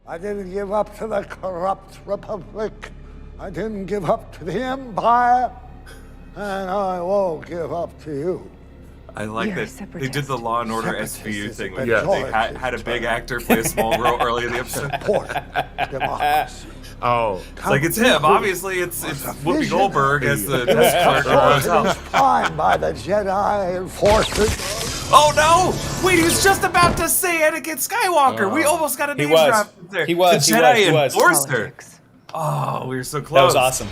I didn't give up to the corrupt Republic. I didn't give up to the Empire. And I won't give up to you. I like that they did the Law and Order SVU thing. Like Yeah. they had a big actor play a small role early in the episode. Support democracy. Oh, It's like it's him. Obviously, it's Whoopi Goldberg as the desk clerk at the hotel. Fine by the Jedi forces. Oh no! Wait, he was just about to say Anakin Skywalker. We almost got a name drop there. He was. The Jedi He was. Enforcer. Oh, we were so close. That was awesome.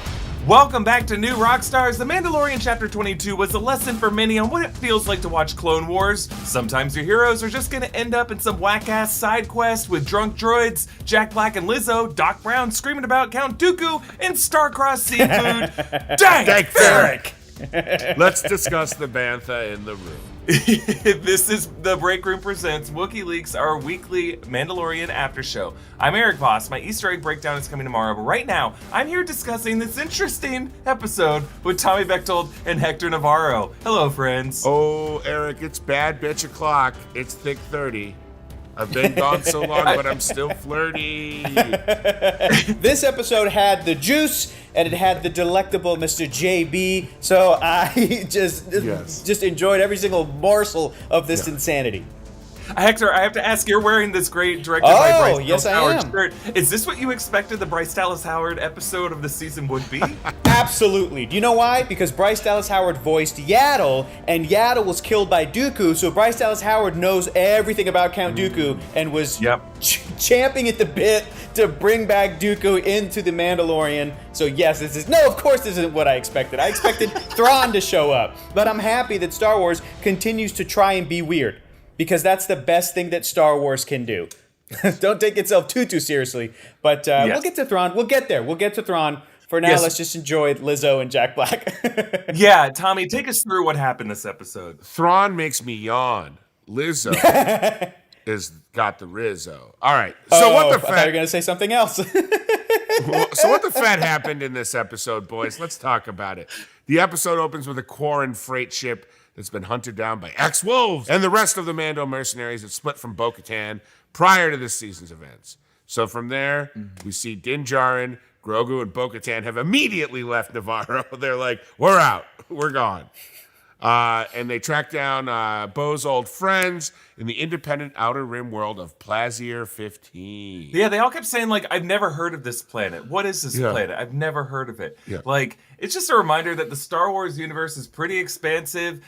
Welcome back to New Rockstars. The Mandalorian Chapter 22 was a lesson for many on what it feels like to watch Clone Wars. Sometimes your heroes are just gonna end up in some whack-ass side quest with drunk droids, Jack Black and Lizzo, Doc Brown screaming about Count Dooku, and star-crossed seafood. Dank Ferrick! let's discuss the bantha in the room. This is The Break Room Presents Wookiee Leaks, our weekly Mandalorian after show. I'm Erik Voss. My Easter egg breakdown is coming tomorrow, but right now, I'm here discussing this interesting episode with Tommy Bechtold and Hector Navarro. Hello, friends. Oh, Erik, it's bad bitch o'clock. It's thick 30. I've been gone so long, but I'm still flirty. This episode had the juice and it had the delectable Mr. JB, so I just enjoyed every single morsel of this insanity. Hector, I have to ask, you're wearing this great directed by Bryce yes, Dallas Howard I am. shirt. Is this what you expected the Bryce Dallas Howard episode of the season would be? Absolutely. Do you know why? Because Bryce Dallas Howard voiced Yaddle, and Yaddle was killed by Dooku, so Bryce Dallas Howard knows everything about Count Dooku and was champing at the bit to bring back Dooku into The Mandalorian. So yes, of course this isn't what I expected. I expected Thrawn to show up, but I'm happy that Star Wars continues to try and be weird, because that's the best thing that Star Wars can do. Don't take itself too seriously. But we'll get to Thrawn. We'll get there. We'll get to Thrawn. For now, let's just enjoy Lizzo and Jack Black. Yeah, Tommy, take us through what happened this episode. Thrawn makes me yawn. Lizzo is got the Rizzo. All right. So what the I thought you were going to say something else. So what the fat happened in this episode, boys? Let's talk about it. The episode opens with a Quarren freight ship that's been hunted down by ex-wolves and the rest of the Mando mercenaries that split from Bo-Katan prior to this season's events. So from there, we see Din Djarin, Grogu, and Bo-Katan have immediately left Navarro. They're like, we're out. We're gone. And they track down Bo's old friends in the independent Outer Rim world of Plazier 15. Yeah, they all kept saying, like, I've never heard of this planet. What is this planet? I've never heard of it. Yeah. Like, it's just a reminder that the Star Wars universe is pretty expansive.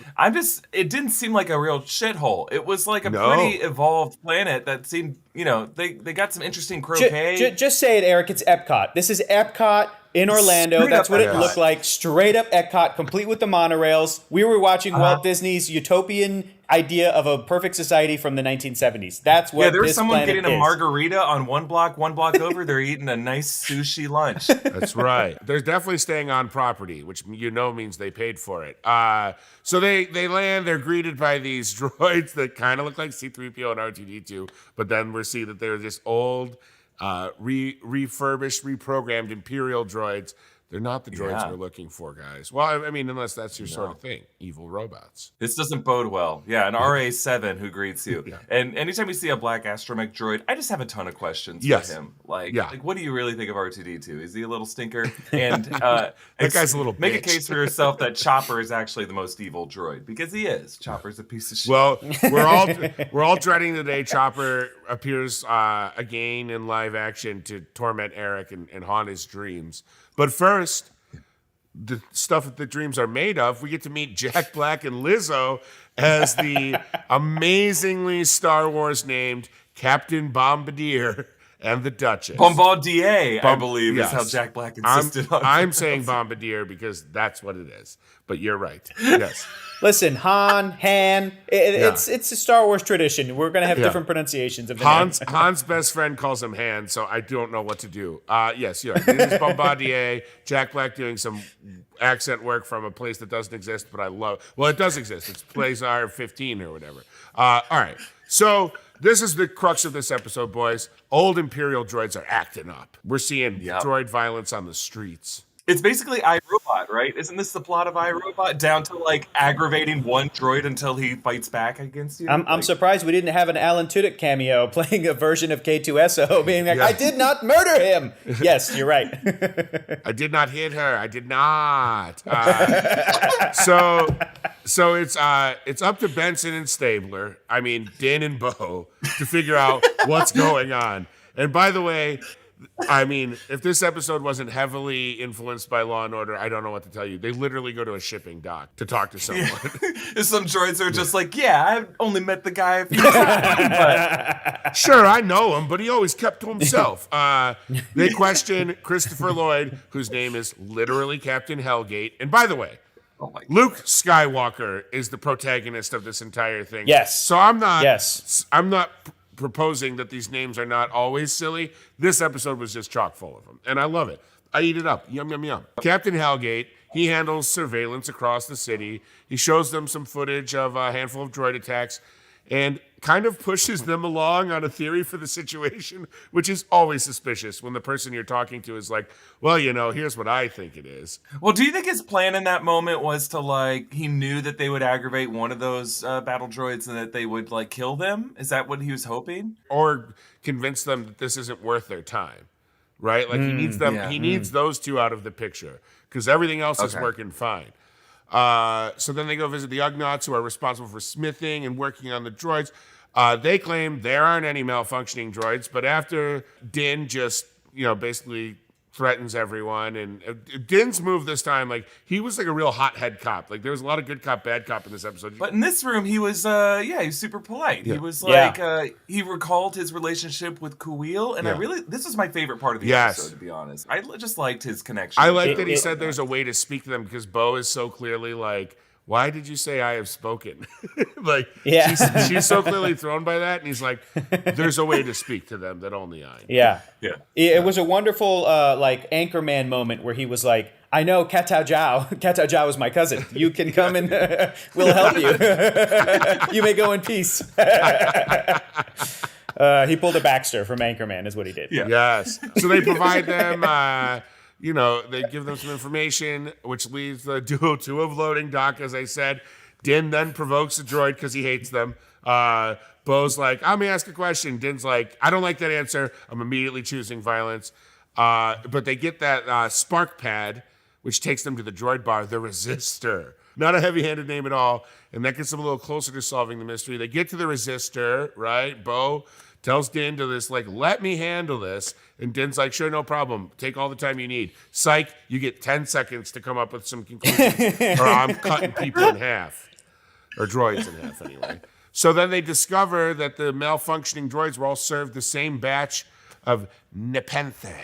It didn't seem like a real shithole. It was like a pretty evolved planet that seemed, they got some interesting croquet. Just say it, Erik. It's Epcot. This is Epcot in Orlando. That's what it looked like. Straight up Epcot, complete with the monorails. We were watching Walt Disney's utopian idea of a perfect society from the 1970s. That's what there was this someone planet getting is. a margarita on one block over. They're eating a nice sushi lunch. That's right. They're definitely staying on property, which means they paid for it. So they land. They're greeted by these droids that kind of look like C-3PO and R2-D2, but then we see that they're just old, refurbished, reprogrammed Imperial droids. They're not the droids we're looking for, guys. Well, I mean, unless that's your sort of thing. Evil robots. This doesn't bode well. Yeah, an RA-7 who greets you. And anytime you see a black astromech droid, I just have a ton of questions for him. Like, what do you really think of R2-D2? Is he a little stinker? And that guy's a little Make bitch. a case for yourself that Chopper is actually the most evil droid, because he is. Chopper's a piece of shit. Well, we're all dreading the day Chopper appears again in live action to torment Erik and haunt his dreams. But first, the stuff that the dreams are made of, we get to meet Jack Black and Lizzo as the amazingly Star Wars named Captain Bombardier and the Duchess. Bombardier, I believe, is how Jack Black insisted on. I'm saying Bombardier because that's what it is. But you're right. Yes. Listen, Han, it's a Star Wars tradition. We're going to have different pronunciations of the names. Han's best friend calls him Han, so I don't know what to do. Yes, this is Bombardier. Jack Black doing some accent work from a place that doesn't exist, but I love. Well, it does exist. It's Plazier 15 or whatever. All right. So this is the crux of this episode, boys. Old Imperial droids are acting up. We're seeing droid violence on the streets. It's basically iRobot, right? Isn't this the plot of iRobot? Down to like aggravating one droid until he fights back against you? I'm surprised we didn't have an Alan Tudyk cameo playing a version of K2SO being like, I did not murder him. Yes, you're right. I did not hit her. I did not. So it's up to Benson and Stabler, I mean Din and Bo, to figure out what's going on. And by the way, I mean, if this episode wasn't heavily influenced by Law and Order, I don't know what to tell you. They literally go to a shipping dock to talk to someone. Some droids are just like, yeah, I've only met the guy a few times. But... Sure, I know him, but he always kept to himself. They question Christopher Lloyd, whose name is literally Captain Hellgate. And by the way, Luke Skywalker is the protagonist of this entire thing. Yes. So I'm not proposing that these names are not always silly. This episode was just chock full of them, and I love it. I eat it up. Yum, yum, yum. Captain Hellgate, he handles surveillance across the city. He shows them some footage of a handful of droid attacks and kind of pushes them along on a theory for the situation, which is always suspicious when the person you're talking to is like, well, here's what I think it is. Well, do you think his plan in that moment was to, like, he knew that they would aggravate one of those battle droids and that they would, like, kill them? Is that what he was hoping? Or convince them that this isn't worth their time, right? Like, he needs them. Yeah. He needs those two out of the picture because everything else is working fine. So then they go visit the Ugnaughts, who are responsible for smithing and working on the droids. They claim there aren't any malfunctioning droids, but after Din just, basically threatens everyone, and Din's move this time, like, he was like a real hothead cop. Like, there was a lot of good cop, bad cop in this episode. But in this room, he was, he was super polite. Yeah. He was like, he recalled his relationship with Kuil, and this was my favorite part of the episode, to be honest. I just liked his connection. I like that he said there's a way to speak to them because Bo is so clearly like, why did you say I have spoken? Like, she's so clearly thrown by that. And he's like, there's a way to speak to them that only I know. Yeah. It was a wonderful, like, Anchorman moment where he was like, I know Katao Zhao. Katao Zhao is my cousin. You can come and we'll help you. You may go in peace. He pulled a Baxter from Anchorman is what he did. Yeah. Yes. So they provide them... they give them some information, which leads the duo to a loading dock, as I said. Din then provokes the droid because he hates them. Bo's like, I'm going to ask a question. Din's like, I don't like that answer. I'm immediately choosing violence. But they get that spark pad, which takes them to the droid bar, the Resistor. Not a heavy-handed name at all. And that gets them a little closer to solving the mystery. They get to the Resistor, right? Bo tells Din to this, like, let me handle this. And Din's like, sure, no problem. Take all the time you need. Psych, you get 10 seconds to come up with some conclusions. Or I'm cutting people in half. Or droids in half, anyway. So then they discover that the malfunctioning droids were all served the same batch of Nepenthe.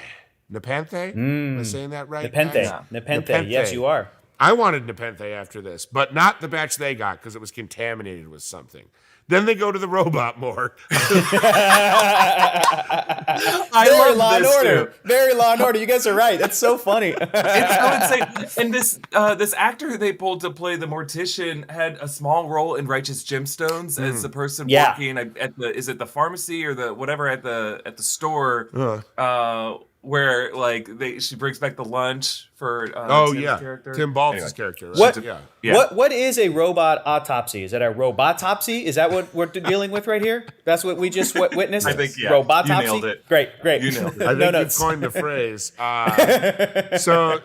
Nepenthe? Am I saying that right? Nepenthe. Yes, you are. I wanted Nepenthe after this, but not the batch they got because it was contaminated with something. Then they go to the robot morgue. I love Law and Order. Very Law and Order. You guys are right. That's so funny. I would say, and this actor who they pulled to play the mortician had a small role in Righteous Gemstones as the person working at the pharmacy or the whatever at the store. Where like she brings back the lunch for Tim's character. Tim Baltz's character. Right? What is a robot autopsy? Is that a robotopsy? Is that what we're dealing with right here? That's what we just witnessed. I think robotopsy. You nailed it. Great. You nailed it. I think you've coined the phrase. So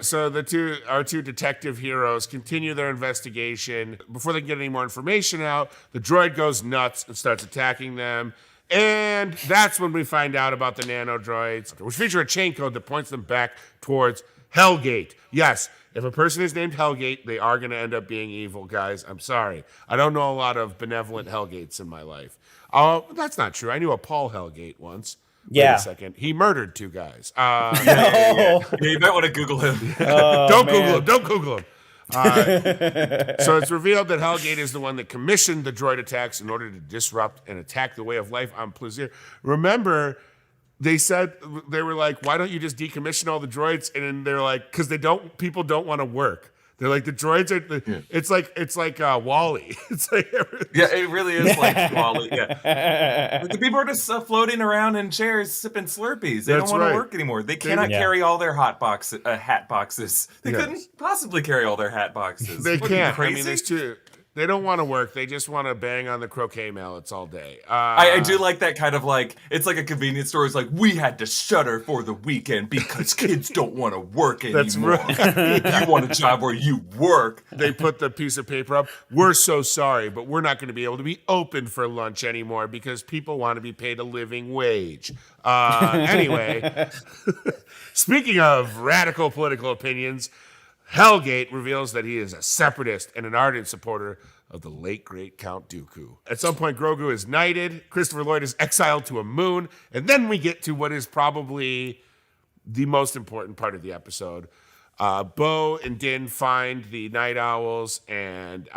our two detective heroes continue their investigation. Before they get any more information out, the droid goes nuts and starts attacking them. And that's when we find out about the nanodroids, which feature a chain code that points them back towards Hellgate. Yes, if a person is named Hellgate, they are going to end up being evil, guys. I'm sorry. I don't know a lot of benevolent Hellgates in my life. That's not true. I knew a Paul Hellgate once. Yeah. Wait a second. He murdered 2 guys. Yeah, you might want to Google him. Don't Google him. So it's revealed that Hellgate is the one that commissioned the droid attacks in order to disrupt and attack the way of life on Plazir. Remember, they said, they were like, why don't you just decommission all the droids? And they're like, because people don't want to work. They're like the droids are. It's like Wall-E. It's like it really is like Wall-E. Yeah, but the people are just floating around in chairs sipping Slurpees. They don't want to work anymore. They cannot carry all their hat boxes. They couldn't possibly carry all their hat boxes. They can't. I mean, there's two. They don't want to work. They just want to bang on the croquet mallets all day. I do like that kind of like, it's like a convenience store. It's like, we had to shutter for the weekend because kids don't want to work anymore. That's right. You want a job where you work. They put the piece of paper up. We're so sorry, but we're not going to be able to be open for lunch anymore because people want to be paid a living wage. Anyway, speaking of radical political opinions, Hellgate reveals that he is a separatist and an ardent supporter of the late, great Count Dooku. At some point, Grogu is knighted, Christopher Lloyd is exiled to a moon, and then we get to what is probably the most important part of the episode. Bo and Din find the Night Owls, and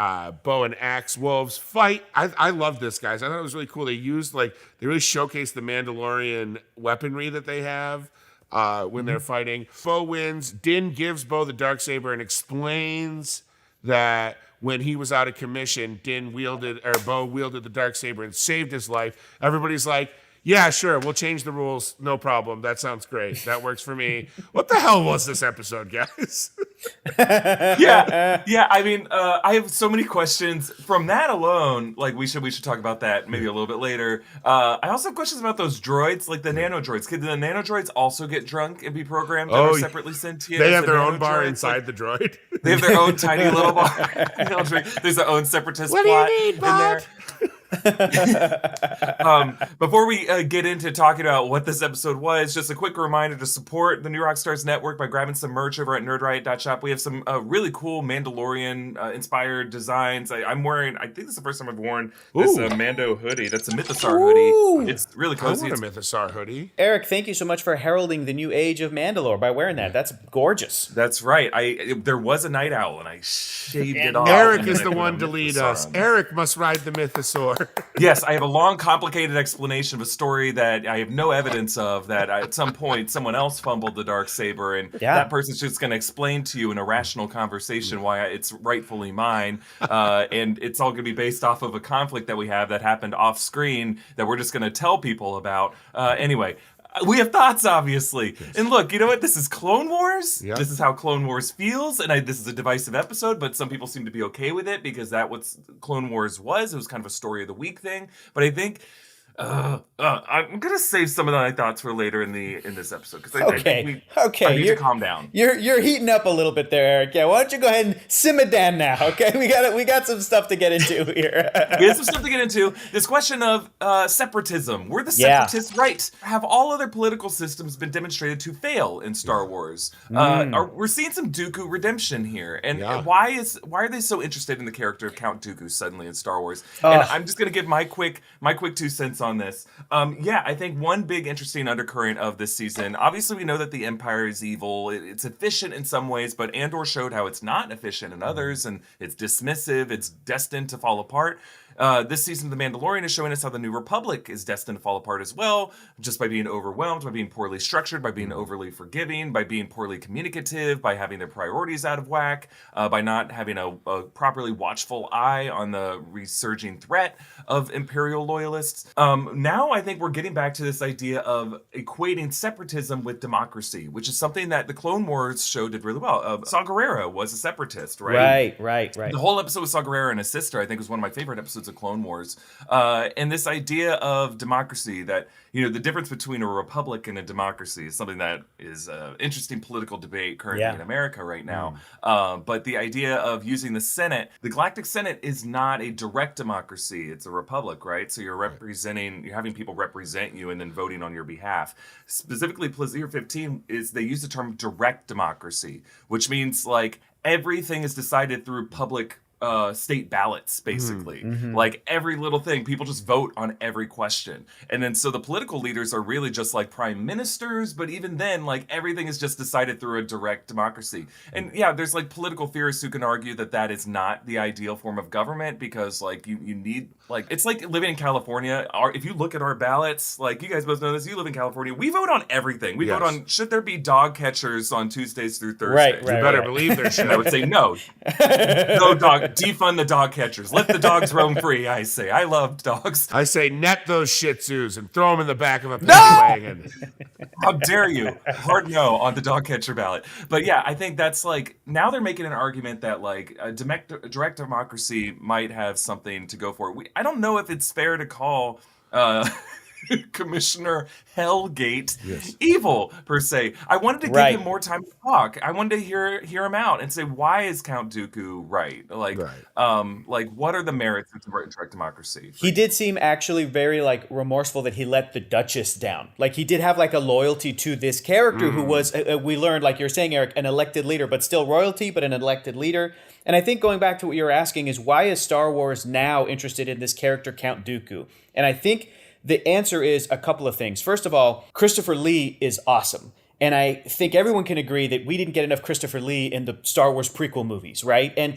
Bo and Axe Wolves fight. I love this, guys. I thought it was really cool. They really showcased the Mandalorian weaponry that they have. When they're fighting. Bo wins. Din gives Bo the Darksaber and explains that when he was out of commission, Bo wielded the Darksaber and saved his life. Everybody's like, yeah, sure, we'll change the rules. No problem. That sounds great. That works for me. What the hell was this episode, guys? Yeah. I mean, I have so many questions from that alone. Like, we should talk about that maybe a little bit later. I also have questions about those droids, like the nano droids. Could the nano droids also get drunk and be programmed or separately sentient? They have their own bar inside the droid. They have their own tiny little bar. There's their own separatist plot in there. Before we get into talking about what this episode was, just a quick reminder to support the New Rockstars Network by grabbing some merch over at nerdriot.shop. We have some really cool Mandalorian inspired designs. I'm wearing, I think this is the first time I've worn this Mando hoodie. That's a Mythosaur hoodie. It's really cozy. I want a Mythosaur hoodie. Eric, thank you so much for heralding the new age of Mandalore by wearing that. That's gorgeous. That's right. There was a night owl and I shaved it off. Eric is the one to lead us. Eric must ride the Mythosaur. Yes, I have a long, complicated explanation of a story that I have no evidence of, that at some point someone else fumbled the Darksaber, and that person's just going to explain to you in a rational conversation why it's rightfully mine, and it's all going to be based off of a conflict that we have that happened off screen that we're just going to tell people about. Anyway, we have thoughts, obviously. Yes. And look, you know what? This is Clone Wars. Yep. This is how Clone Wars feels. And this is a divisive episode, but some people seem to be okay with it because that's what Clone Wars was. It was kind of a story of the week thing. But I think I'm gonna save some of my thoughts for later in this episode because I need to calm down. You're heating up a little bit there, Eric. Yeah, why don't you go ahead and simmer down now? Okay, we got some stuff to get into here. We have some stuff to get into. This question of separatism. Were the separatists right? Have all other political systems been demonstrated to fail in Star Wars? We're seeing some Dooku redemption here, and why are they so interested in the character of Count Dooku suddenly in Star Wars? And I'm just gonna give my quick 2 cents on this. I think one big interesting undercurrent of this season, obviously we know that the Empire is evil. It's efficient in some ways, but Andor showed how it's not efficient in others, and it's dismissive. It's destined to fall apart. This season of The Mandalorian is showing us how the New Republic is destined to fall apart as well, just by being overwhelmed, by being poorly structured, by being overly forgiving, by being poorly communicative, by having their priorities out of whack, by not having a properly watchful eye on the resurging threat of Imperial loyalists. Now I think we're getting back to this idea of equating separatism with democracy, which is something that the Clone Wars show did really well. Saw Gerrera was a separatist, right? Right. The whole episode with Saw Gerrera and his sister, I think, was one of my favorite episodes of Clone Wars. And this idea of democracy, that, you know, the difference between a republic and a democracy is something that is an interesting political debate currently in America right now. But the idea of using the Senate, the Galactic Senate is not a direct democracy. It's a republic, right? So you're having people represent you and then voting on your behalf. Specifically, Plaisir 15 they use the term direct democracy, which means like everything is decided through public state ballots, basically. Like every little thing, people just vote on every question. And then so the political leaders are really just like prime ministers, but even then, like everything is just decided through a direct democracy. And yeah, there's like political theorists who can argue that that is not the ideal form of government because like you need, like, it's like living in California. If you look at our ballots, like you guys both know this, you live in California, we vote on everything. We vote on, should there be dog catchers on Tuesdays through Thursdays? Right, you better believe there should. And I would say no. No dog, defund the dog catchers. Let the dogs roam free, I say. I love dogs. I say net those Shih Tzus and throw them in the back of a paddy wagon. How dare you? Hard no on the dog catcher ballot. But yeah, I think that's like, now they're making an argument that like a direct democracy might have something to go for. I don't know if it's fair to call Commissioner Hellgate evil, per se. I wanted to give him more time to talk. I wanted to hear him out and say, why is Count Dooku right? Like, like what are the merits of direct democracy? He did seem actually very like remorseful that he let the Duchess down. Like he did have like a loyalty to this character who was, we learned, like you're saying, Eric, an elected leader, but still royalty, but an elected leader. And I think going back to what you were asking is, why is Star Wars now interested in this character Count Dooku? And I think the answer is a couple of things. First of all, Christopher Lee is awesome. And I think everyone can agree that we didn't get enough Christopher Lee in the Star Wars prequel movies, right? And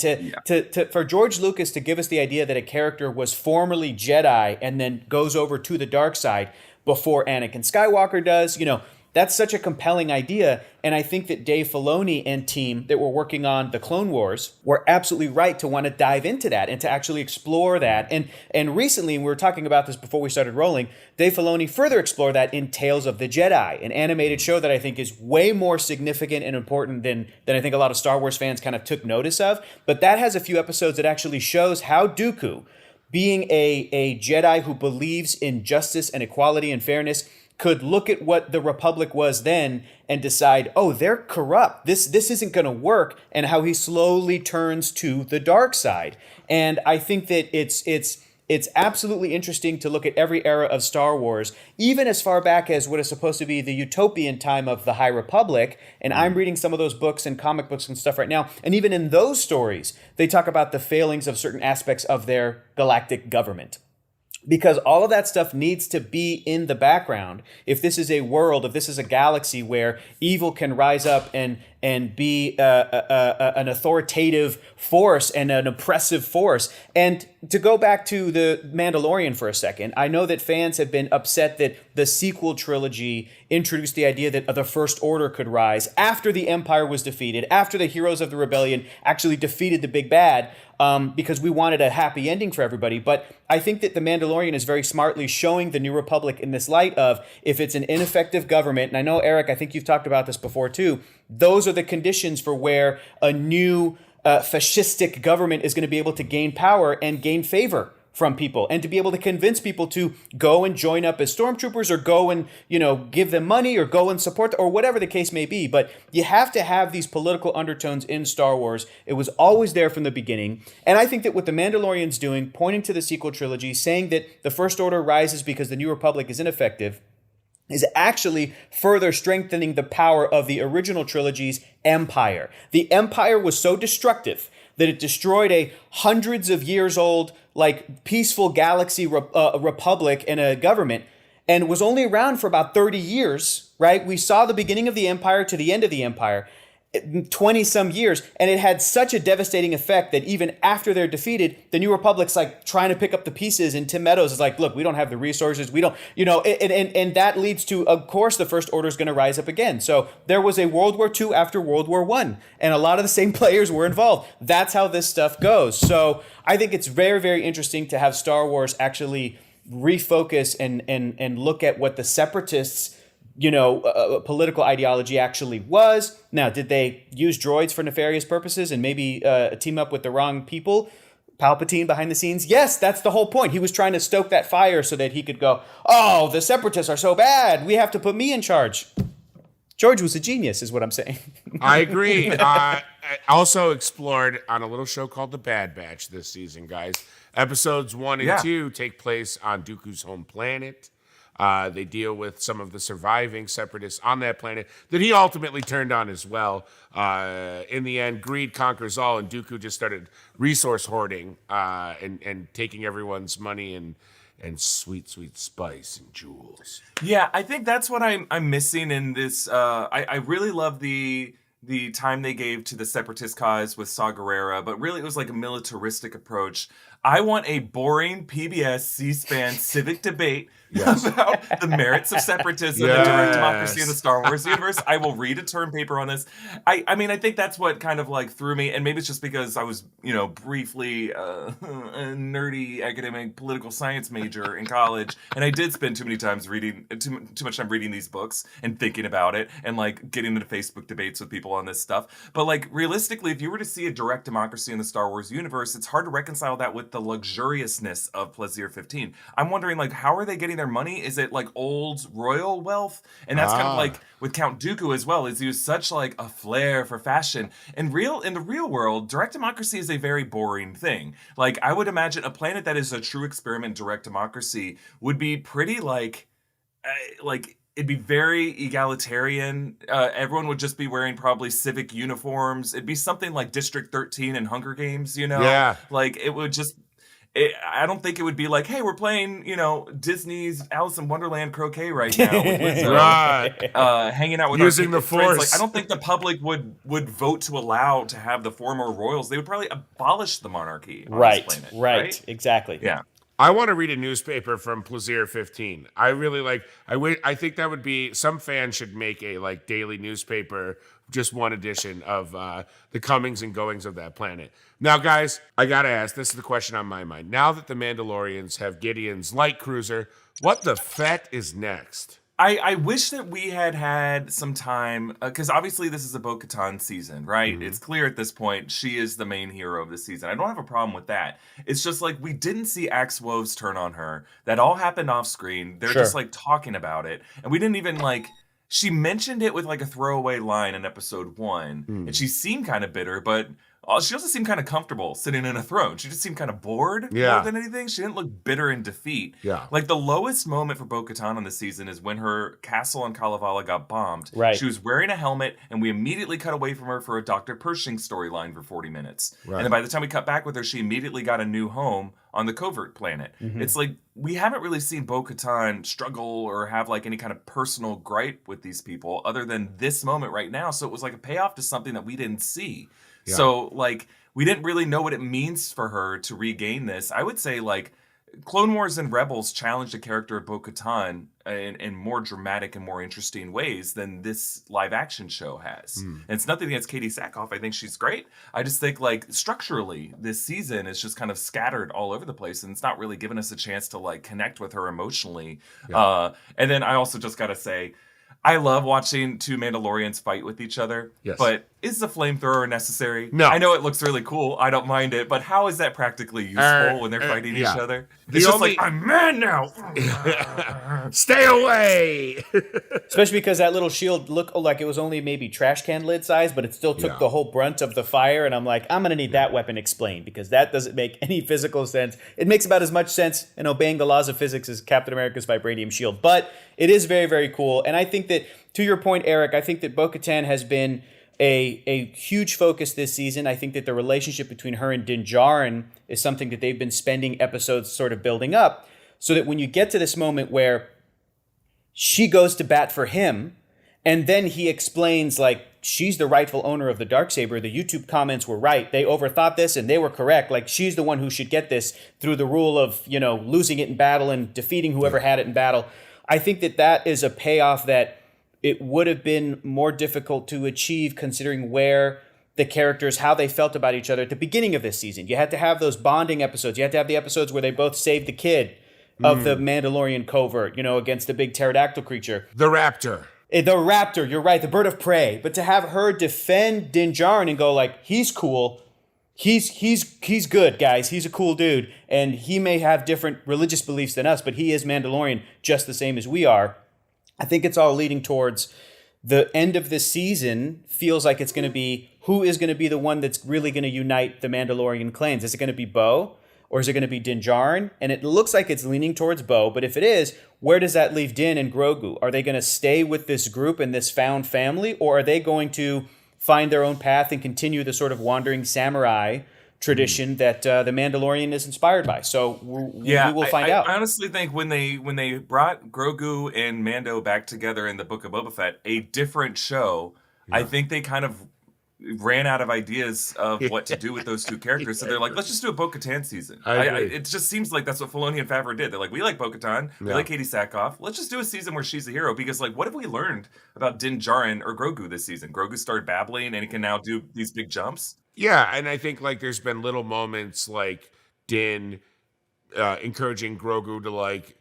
for George Lucas to give us the idea that a character was formerly Jedi and then goes over to the dark side before Anakin Skywalker does, you know, that's such a compelling idea. And I think that Dave Filoni and team that were working on the Clone Wars were absolutely right to want to dive into that and to actually explore that. And recently, we were talking about this before we started rolling, Dave Filoni further explored that in Tales of the Jedi, an animated show that I think is way more significant and important than I think a lot of Star Wars fans kind of took notice of. But that has a few episodes that actually shows how Dooku, being a Jedi who believes in justice and equality and fairness, could look at what the Republic was then and decide, oh, they're corrupt. This isn't going to work, and how he slowly turns to the dark side. And I think that it's absolutely interesting to look at every era of Star Wars, even as far back as what is supposed to be the utopian time of the High Republic. And I'm reading some of those books and comic books and stuff right now. And even in those stories, they talk about the failings of certain aspects of their galactic government. Because all of that stuff needs to be in the background. If this is a world, if this is a galaxy where evil can rise up and be an authoritative force and an oppressive force. And to go back to the Mandalorian for a second, I know that fans have been upset that the sequel trilogy introduced the idea that the First Order could rise after the Empire was defeated, after the heroes of the rebellion actually defeated the big bad, because we wanted a happy ending for everybody. But I think that the Mandalorian is very smartly showing the New Republic in this light of, if it's an ineffective government, and I know, Eric, I think you've talked about this before too, those are the conditions for where a new fascistic government is going to be able to gain power and gain favor from people, and to be able to convince people to go and join up as stormtroopers, or go and, you know, give them money, or go and support, or whatever the case may be. But you have to have these political undertones in Star Wars. It was always there from the beginning. And I think that what the Mandalorian's doing, pointing to the sequel trilogy, saying that the First Order rises because the New Republic is ineffective, is actually further strengthening the power of the original trilogy's empire. The empire was so destructive that it destroyed a hundreds of years old, like, peaceful galaxy republic and a government, and was only around for about 30 years, right? We saw the beginning of the empire to the end of the empire, 20-some years, and it had such a devastating effect that even after they're defeated, the New Republic's like trying to pick up the pieces, and Tim Meadows is like, look, we don't have the resources, we don't, you know, and that leads to, of course, the First Order is going to rise up again. So there was a World War II after World War I, and a lot of the same players were involved. That's how this stuff goes. So I think it's very, very interesting to have Star Wars actually refocus and look at what the Separatists, you know, political ideology actually was. Now, did they use droids for nefarious purposes and maybe team up with the wrong people? Palpatine behind the scenes? Yes, that's the whole point. He was trying to stoke that fire so that he could go, oh, the Separatists are so bad, we have to put me in charge. George was a genius, is what I'm saying. I agree. I also explored on a little show called The Bad Batch this season, guys. Episodes 1 and 2 take place on Dooku's home planet. They deal with some of the surviving Separatists on that planet that he ultimately turned on as well. In the end, greed conquers all, and Dooku just started resource hoarding and taking everyone's money and sweet spice and jewels. Yeah, I think that's what I'm missing in this. I really love the time they gave to the Separatist cause with Saw Gerrera, but really it was like a militaristic approach. I want a boring PBS C-SPAN civic debate about the merits of separatism and direct democracy in the Star Wars universe. I will read a term paper on this. I mean, I think that's what kind of like threw me, and maybe it's just because I was, briefly a nerdy academic political science major in college, and I did spend too much time reading these books and thinking about it, and like getting into Facebook debates with people on this stuff. But like realistically, if you were to see a direct democracy in the Star Wars universe, it's hard to reconcile that with the luxuriousness of Plaisir 15. I'm wondering, like, how are they getting their money? Is it like old royal wealth? And that's kind of like with Count Dooku as well, is he was such like a flair for fashion. In the real world, direct democracy is a very boring thing. Like, I would imagine a planet that is a true experiment direct democracy would be pretty like it'd be very egalitarian. Everyone would just be wearing probably civic uniforms. It'd be something like District 13 and Hunger Games, Yeah. Like, it would just... I don't think it would be like, hey, we're playing, Disney's Alice in Wonderland croquet right now with Lizzo, hanging out with using the friends. Force. Like, I don't think the public would vote to allow to have the former royals. They would probably abolish the monarchy on this planet. Right, exactly. Yeah. I want to read a newspaper from Plaisir 15. I really like. I think that would be, some fans should make a like daily newspaper, just one edition of the comings and goings of that planet. Now, guys, I gotta ask. This is the question on my mind. Now that the Mandalorians have Gideon's light cruiser, what the fet is next? I wish that we had some time, because obviously this is a Bo-Katan season, right? Mm-hmm. It's clear at this point she is the main hero of the season. I don't have a problem with that. It's just like we didn't see Axe Woves turn on her. That all happened off screen. They're just like talking about it. And we didn't even like... She mentioned it with like a throwaway line in episode 1. And she seemed kind of bitter, but... she also seemed kind of comfortable sitting in a throne. She just seemed kind of bored more than anything. She didn't look bitter in defeat. Yeah. Like, the lowest moment for Bo-Katan on this season is when her castle on Kalevala got bombed. Right. She was wearing a helmet, and we immediately cut away from her for a Dr. Pershing storyline for 40 minutes. Right. And then by the time we cut back with her, she immediately got a new home on the covert planet. Mm-hmm. It's like, we haven't really seen Bo-Katan struggle or have like any kind of personal gripe with these people other than this moment right now. So it was like a payoff to something that we didn't see. Yeah. So, like, we didn't really know what it means for her to regain this. I would say, like, Clone Wars and Rebels challenged the character of Bo-Katan in more dramatic and more interesting ways than this live-action show has. And it's nothing against Katie Sackhoff. I think she's great. I just think, like, structurally, this season is just kind of scattered all over the place, and it's not really giving us a chance to, like, connect with her emotionally. Yeah. And then I also just got to say, I love watching two Mandalorians fight with each other, but is the flamethrower necessary? No. I know it looks really cool. I don't mind it, but how is that practically useful when they're fighting each other? It's just like, I'm mad now. Stay away. Especially because that little shield looked like it was only maybe trash can lid size, but it still took the whole brunt of the fire. And I'm like, I'm going to need that weapon explained because that doesn't make any physical sense. It makes about as much sense in obeying the laws of physics as Captain America's vibranium shield. But it is very, very cool. And I think that, to your point, Eric, I think that Bo-Katan has been a huge focus this season. I think that the relationship between her and Din Djarin is something that they've been spending episodes sort of building up, so that when you get to this moment where she goes to bat for him, and then he explains, like, she's the rightful owner of the Darksaber. The YouTube comments were right. They overthought this, and they were correct. Like, she's the one who should get this through the rule of, losing it in battle and defeating whoever had it in battle. I think that that is a payoff that it would have been more difficult to achieve considering where the characters, how they felt about each other at the beginning of this season. You had to have those bonding episodes. You had to have the episodes where they both saved the kid of the Mandalorian covert, against the big pterodactyl creature. The raptor. The raptor, you're right, the bird of prey. But to have her defend Din Djarin and go like, he's cool, he's good, guys, he's a cool dude, and he may have different religious beliefs than us, but he is Mandalorian just the same as we are. I think it's all leading towards the end of this season. Feels like it's going to be, who is going to be the one that's really going to unite the Mandalorian clans? Is it going to be Bo? Or or is it going to be Din Djarin? And it looks like it's leaning towards Bo, but if it is, where does that leave Din and Grogu? Are they going to stay with this group and this found family, or are they going to find their own path and continue the sort of wandering samurai tradition that The Mandalorian is inspired by? So we will find out. I honestly think when they brought Grogu and Mando back together in the Book of Boba Fett, a different show, I think they kind of ran out of ideas of what to do with those two characters. So they're like, let's just do a Bo-Katan season. It just seems like that's what Filoni and Favreau did. They're like, we like Bo-Katan, we like Katie Sackhoff. Let's just do a season where she's a hero, because like, what have we learned about Din Djarin or Grogu this season? Grogu started babbling and he can now do these big jumps. Yeah, and I think like there's been little moments like Din encouraging Grogu to like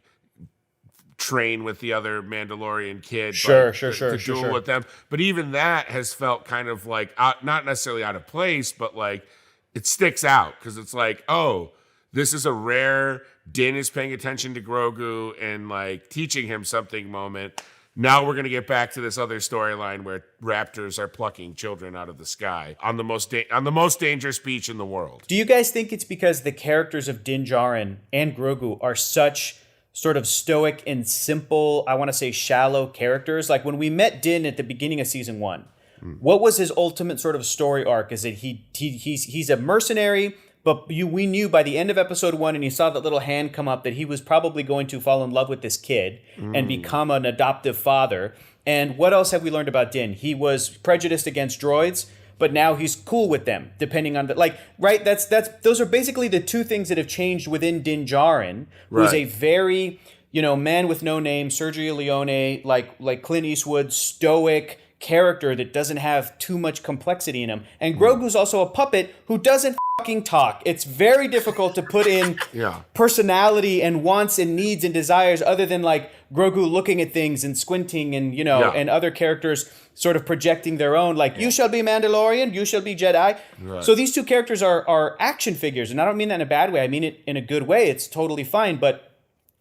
train with the other Mandalorian kid, to duel with them. But even that has felt kind of like not necessarily out of place, but like it sticks out because it's like, oh, this is a rare Din is paying attention to Grogu and like teaching him something moment. Now we're going to get back to this other storyline where raptors are plucking children out of the sky on the most dangerous beach in the world. Do you guys think it's because the characters of Din Djarin and Grogu are such sort of stoic and simple, I want to say shallow characters? Like when we met Din at the beginning of season 1, what was his ultimate sort of story arc? Is that he's a mercenary, but we knew by the end of episode 1, and you saw that little hand come up, that he was probably going to fall in love with this kid and become an adoptive father. And what else have we learned about Din? He was prejudiced against droids, but now he's cool with them, depending on those are basically the two things that have changed within Din Djarin, who's a very, man with no name, Sergio Leone, like Clint Eastwood, stoic character that doesn't have too much complexity in him. And Grogu's also a puppet who doesn't fucking talk. It's very difficult to put in personality and wants and needs and desires other than like Grogu looking at things and squinting and, and other characters sort of projecting their own, like, you shall be Mandalorian, you shall be Jedi. Right. So these two characters are action figures, and I don't mean that in a bad way. I mean it in a good way. It's totally fine. But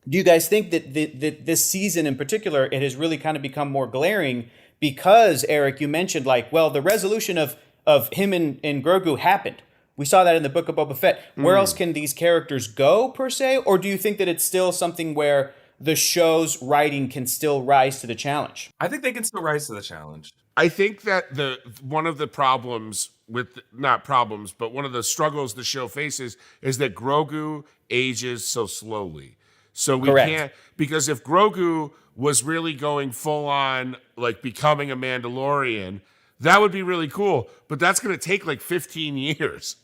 do you guys think that this season in particular, it has really kind of become more glaring because, Eric, you mentioned, like, well, the resolution of him and Grogu happened. We saw that in the Book of Boba Fett. Where else can these characters go, per se? Or do you think that it's still something where the show's writing can still rise to the challenge? I think they can still rise to the challenge. I think that one of the problems with, not problems, but one of the struggles the show faces is that Grogu ages so slowly. So we can't, because if Grogu was really going full on, like becoming a Mandalorian, that would be really cool. But that's going to take like 15 years.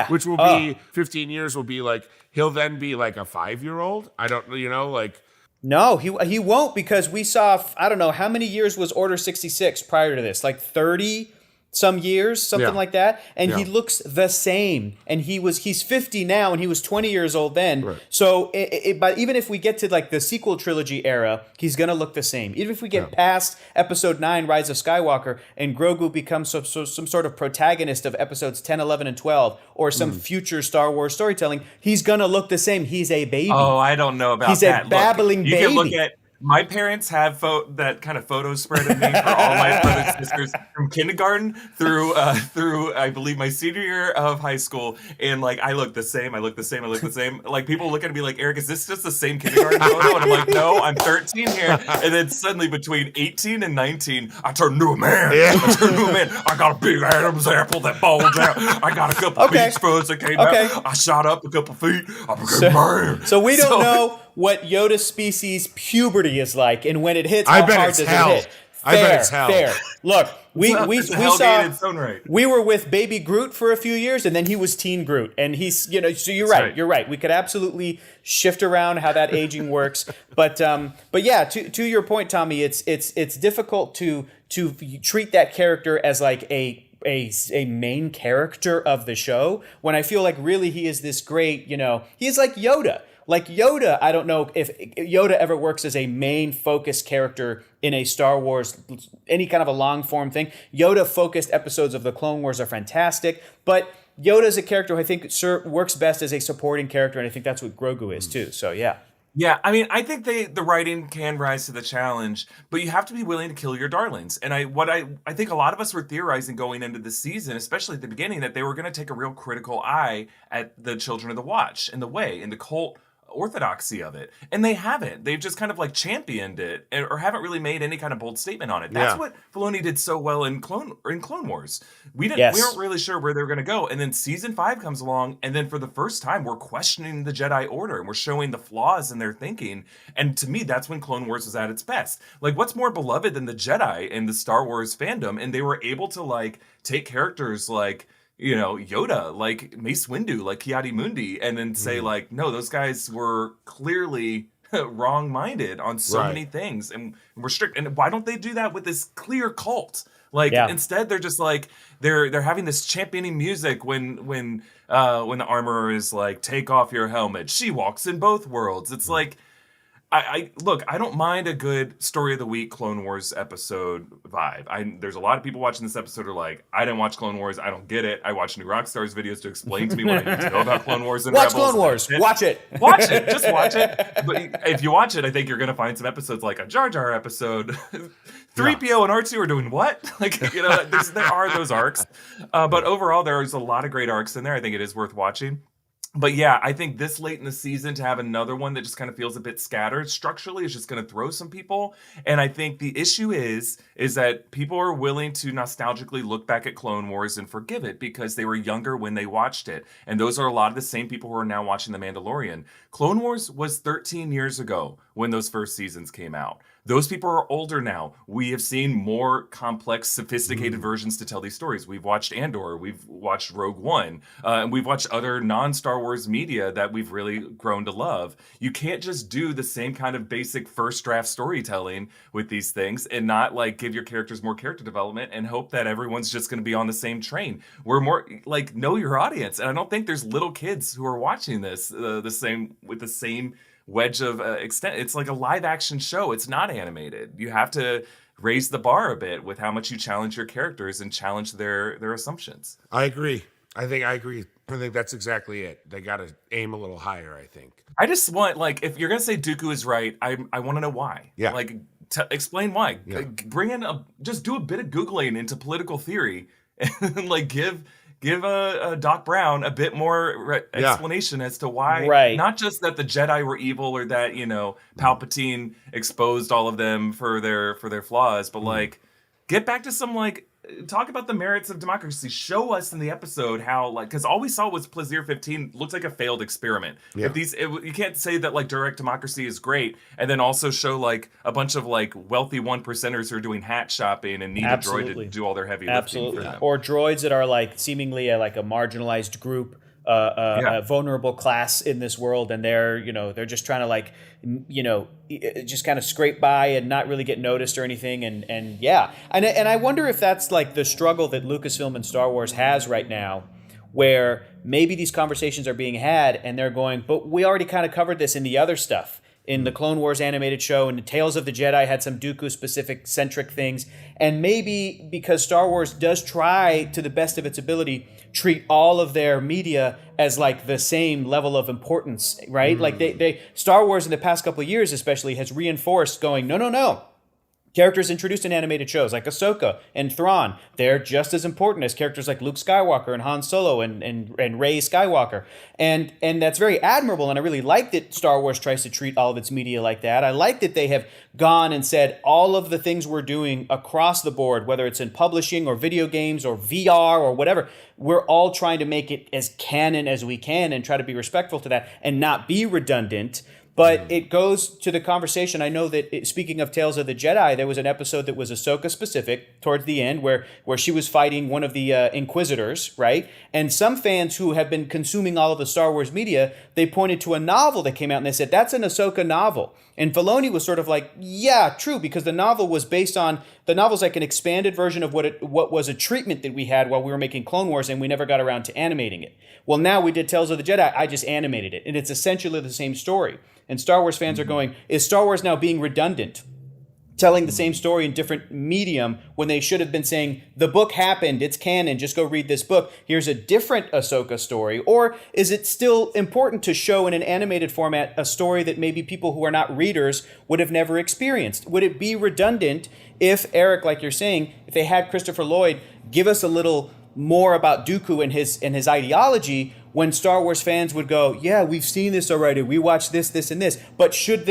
Which will be 15 years will be like, he'll then be like a 5-year-old. I don't, like. No, he won't, because we saw, I don't know, how many years was Order 66 prior to this? Like 30 some years, something like that. And he looks the same. And he's 50 now, and he was 20 years old then. Right. So but even if we get to like the sequel trilogy era, he's going to look the same. Even if we get past episode 9, Rise of Skywalker, and Grogu becomes some sort of protagonist of episodes 10, 11, and 12, or some future Star Wars storytelling, he's going to look the same. He's a baby. Oh, I don't know about that. He's a babbling baby. You can look at, my parents have that kind of photo spread of me for all my brothers and sisters from kindergarten through I believe my senior year of high school, and like I look the same. Like people look at me like, Eric, is this just the same kindergarten photo? And I'm like, no, I'm 13 here. And then suddenly between 18 and 19, I turned into a man. I got a big Adam's apple that bulged out. I got a couple beach fronts that came out. I shot up a couple feet. I became a man. So we don't know what Yoda species puberty is like, and when it hits, how hard does it hit? I bet it's hell. Fair. Look, we saw. Right. We were with Baby Groot for a few years, and then he was Teen Groot, and he's So you're right. You're right. We could absolutely shift around how that aging works, but yeah. To your point, Tommy, it's difficult to treat that character as like a main character of the show, when I feel like really he is this great. He's like Yoda. Like Yoda, I don't know if Yoda ever works as a main focused character in a Star Wars, any kind of a long form thing. Yoda focused episodes of the Clone Wars are fantastic, but Yoda is a character who I think works best as a supporting character, and I think that's what Grogu is too. So yeah. Yeah, I mean, I think the writing can rise to the challenge, but you have to be willing to kill your darlings. And I think a lot of us were theorizing going into the season, especially at the beginning, that they were going to take a real critical eye at the Children of the Watch and the way and the cult orthodoxy of it, and they haven't. They've just kind of like championed it, or haven't really made any kind of bold statement on it. That's what Filoni did so well in Clone Wars. We weren't really sure where they were going to go, and then season 5 comes along, and then for the first time we're questioning the Jedi Order and we're showing the flaws in their thinking. And to me, that's when Clone Wars was at its best. Like, what's more beloved than the Jedi in the Star Wars fandom? And they were able to like take characters like, you know, Yoda, like Mace Windu, like Ki-Adi-Mundi, and then say like, no, those guys were clearly wrong-minded on so many things, and we're strict. And why don't they do that with this clear cult? Like, instead they're just like they're having this championing music when the armorer is like, take off your helmet. She walks in both worlds. It's like, I look, I don't mind a good Story of the Week Clone Wars episode vibe. There's a lot of people watching this episode who are like, I didn't watch Clone Wars, I don't get it. I watch new Rockstars videos to explain to me what I need to know about Clone Wars and watch Rebels. Clone Wars. Watch it. Watch it. Just watch it. But if you watch it, I think you're gonna find some episodes like a Jar Jar episode. 3PO and R2 are doing what? Like, you know, there are those arcs. But overall, there's a lot of great arcs in there. I think it is worth watching. But yeah, I think this late in the season to have another one that just kind of feels a bit scattered structurally is just going to throw some people. And I think the issue is that people are willing to nostalgically look back at Clone Wars and forgive it because they were younger when they watched it. And those are a lot of the same people who are now watching The Mandalorian. Clone Wars was 13 years ago when those first seasons came out. Those people are older now. We have seen more complex, sophisticated versions to tell these stories. We've watched Andor, we've watched Rogue One, and we've watched other non-Star Wars media that we've really grown to love. You can't just do the same kind of basic first draft storytelling with these things and not like give your characters more character development and hope that everyone's just going to be on the same train. We're more like, know your audience. And I don't think there's little kids who are watching this with the same wedge of extent. It's like a live action show. It's not animated. You have to raise the bar a bit with how much you challenge your characters and challenge their assumptions. I agree. I think that's exactly it. They got to aim a little higher, I think. I just want, like, if you're going to say Dooku is right, I want to know why. Yeah. Like, explain why. Yeah. Bring in just do a bit of Googling into political theory and like give a Doc Brown a bit more explanation as to why, not just that the Jedi were evil or that, you know, Palpatine exposed all of them for their flaws, but like get back to some like talk about the merits of democracy. Show us in the episode how, like, because all we saw was Plaisir 15 looked like a failed experiment. Yeah. You can't say that like direct democracy is great and then also show like a bunch of like wealthy 1%ers who are doing hat shopping and need a droid to do all their heavy lifting for them. Or droids that are like seemingly a marginalized group, a vulnerable class in this world, and they're just trying to like, just kind of scrape by and not really get noticed or anything. And I wonder if that's like the struggle that Lucasfilm and Star Wars has right now, where maybe these conversations are being had and they're going, but we already kind of covered this in the other stuff. In the Clone Wars animated show, and the Tales of the Jedi had some Dooku-specific centric things. And maybe because Star Wars does try, to the best of its ability, treat all of their media as like the same level of importance, right? Like they Star Wars in the past couple of years especially has reinforced going, no. Characters introduced in animated shows like Ahsoka and Thrawn, they're just as important as characters like Luke Skywalker and Han Solo and Rey Skywalker. And that's very admirable, and I really like that Star Wars tries to treat all of its media like that. I like that they have gone and said all of the things we're doing across the board, whether it's in publishing or video games or VR or whatever, we're all trying to make it as canon as we can and try to be respectful to that and not be redundant. But it goes to the conversation. I know that, speaking of Tales of the Jedi, there was an episode that was Ahsoka specific towards the end where she was fighting one of the Inquisitors, right? And some fans who have been consuming all of the Star Wars media, they pointed to a novel that came out and they said, that's an Ahsoka novel. And Filoni was sort of like, yeah, true, because the novel was based on, the novel's like an expanded version of what was a treatment that we had while we were making Clone Wars and we never got around to animating it. Well, now we did Tales of the Jedi, I just animated it. And it's essentially the same story. And Star Wars fans are going, is Star Wars now being redundant? telling the same story in different medium when they should have been saying, the book happened, it's canon, just go read this book. Here's a different Ahsoka story. Or is it still important to show in an animated format a story that maybe people who are not readers would have never experienced? Would it be redundant if, Eric, like you're saying, if they had Christopher Lloyd give us a little more about Dooku and his ideology, when Star Wars fans would go, yeah, we've seen this already, we watched this and this. But should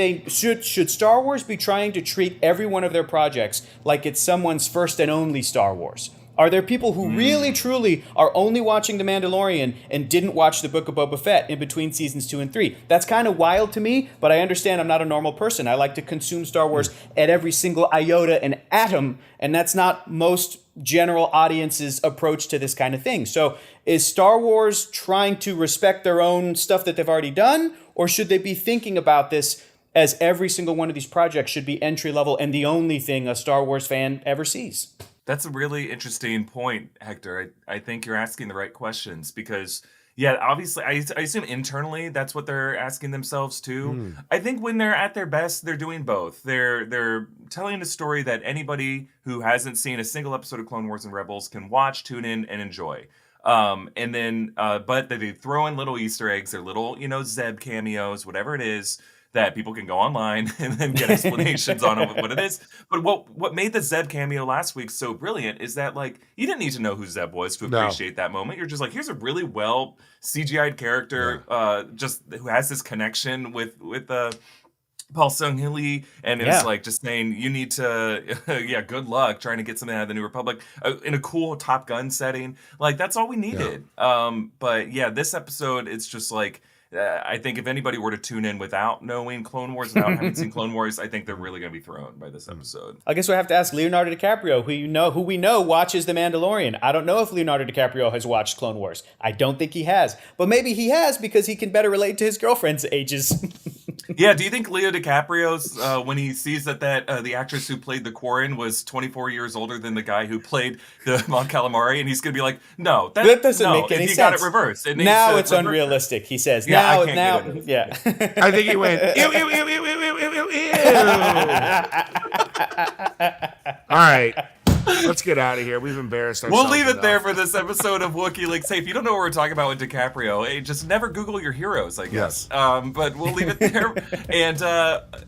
Star Wars be trying to treat every one of their projects like it's someone's first and only Star Wars? Are there people who really, truly are only watching The Mandalorian and didn't watch the Book of Boba Fett in between seasons 2 and 3? That's kind of wild to me, but I understand I'm not a normal person. I like to consume Star Wars at every single iota and atom, and that's not most general audiences' approach to this kind of thing. So is Star Wars trying to respect their own stuff that they've already done, or should they be thinking about this as every single one of these projects should be entry level and the only thing a Star Wars fan ever sees? That's a really interesting point, Hector. I think you're asking the right questions because, yeah, obviously, I assume internally that's what they're asking themselves too. I think when they're at their best, they're doing both. They're telling a story that anybody who hasn't seen a single episode of Clone Wars and Rebels can watch, tune in, and enjoy. And then, but they throw in little Easter eggs, or little, Zeb cameos, whatever it is, that people can go online and then get explanations on what it is. But what made the Zeb cameo last week so brilliant is that, like, you didn't need to know who Zeb was to appreciate that moment. You're just like, here's a really well CGI'd character, just who has this connection with Paul Sung-Hee, and it's like just saying, you need to, good luck trying to get something out of the New Republic in a cool Top Gun setting. Like, that's all we needed. But yeah, this episode, it's just like, I think if anybody were to tune in without knowing Clone Wars, without having seen Clone Wars, I think they're really going to be thrown by this episode. I guess we have to ask Leonardo DiCaprio, who we know watches The Mandalorian. I don't know if Leonardo DiCaprio has watched Clone Wars. I don't think he has. But maybe he has because he can better relate to his girlfriend's ages. Yeah, do you think Leo DiCaprio's, when he sees that the actress who played the Quarren was 24 years older than the guy who played the Mon Calamari, and he's going to be like, no, that doesn't make any sense. He got it reversed. Now it's unrealistic, he says. I think he went, ew, ew, ew, ew, ew, ew, ew, ew. All right. Let's get out of here. We've embarrassed ourselves. We'll leave it there for this episode of Wookiee Leaks. Hey, if you don't know what we're talking about with DiCaprio, hey, just never Google your heroes, I guess. Yes. But we'll leave it there. And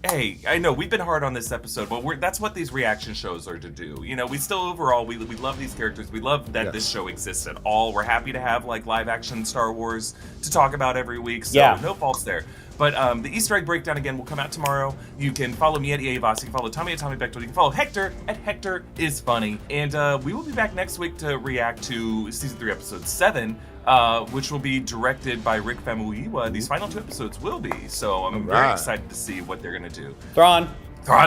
hey, I know we've been hard on this episode, but that's what these reaction shows are to do. We still overall we love these characters. We love that this show exists at all. We're happy to have like live action Star Wars to talk about every week. So no faults there. But the Easter egg breakdown, again, will come out tomorrow. You can follow me at Erik Voss. You can follow Tommy at Tommy Bechtold. You can follow Hector at Hector is Funny. And we will be back next week to react to Season 3, Episode 7, which will be directed by Rick Famuyiwa. These final 2 episodes will be. So I'm very excited to see what they're going to do. Thrawn. You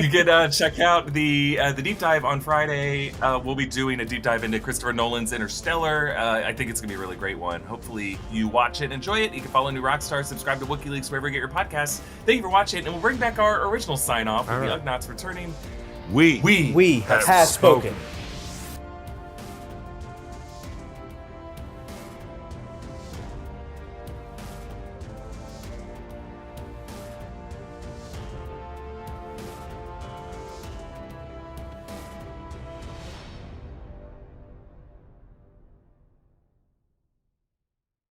can check out the deep dive on Friday. We'll be doing a deep dive into Christopher Nolan's Interstellar. I think it's going to be a really great one. Hopefully you watch it, enjoy it. You can follow New Rockstars, subscribe to Wookiee Leaks wherever you get your podcasts. Thank you for watching, and we'll bring back our original sign-off with the Ugnaughts returning. We have spoken.